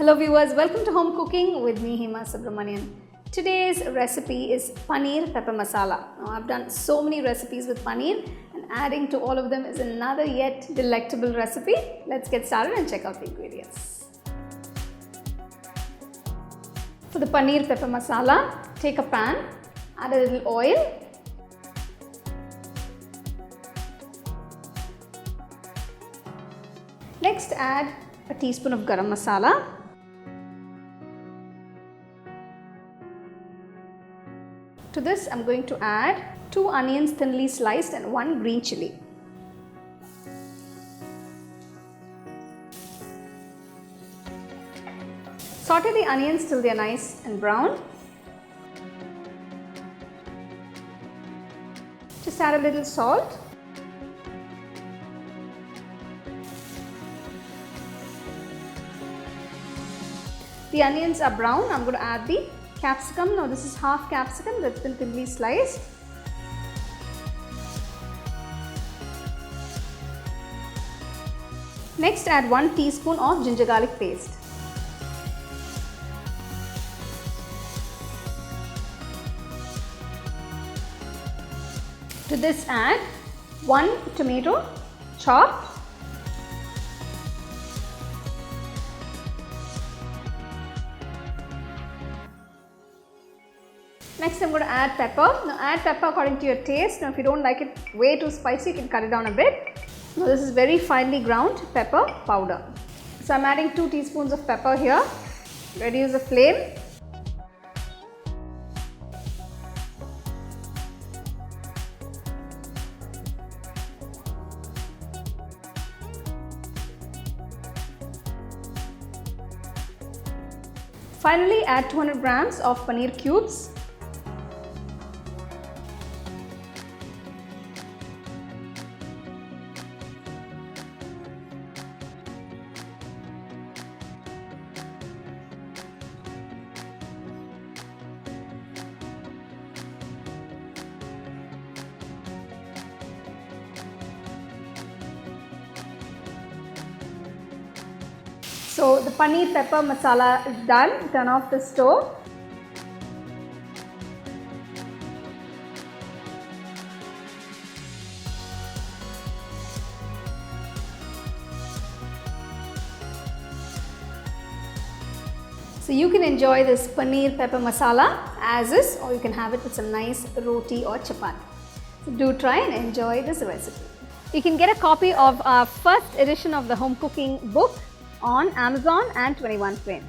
Hello viewers, welcome to Home Cooking with me Hema Subramanian. Today's recipe is Paneer Pepper Masala. Now I've done so many recipes with paneer and adding to all of them is another yet delectable recipe. Let's get started and check out the ingredients. For the Paneer Pepper Masala, take a pan, add a little oil. Next add a teaspoon of Garam Masala. To this I'm going to add 2 onions thinly sliced and 1 green chilli. Saute the onions till they are nice and brown. Just add a little salt. The onions are brown. I'm going to add the capsicum. Now this is half capsicum that's been thinly sliced. Next add 1 teaspoon of ginger garlic paste. To this add 1 tomato chopped. Next I'm going to add pepper. Now add pepper according to your taste. Now if you don't like it way too spicy, you can cut it down a bit. Now this is very finely ground pepper powder. So I'm adding 2 teaspoons of pepper here. Reduce the flame. Finally add 200 grams of paneer cubes. So the paneer pepper masala is done. Turn off the stove. So you can enjoy this paneer pepper masala as is, or you can have it with some nice roti or chapati. So do try and enjoy this recipe. You can get a copy of our first edition of the home cooking book on Amazon and 21 Frames.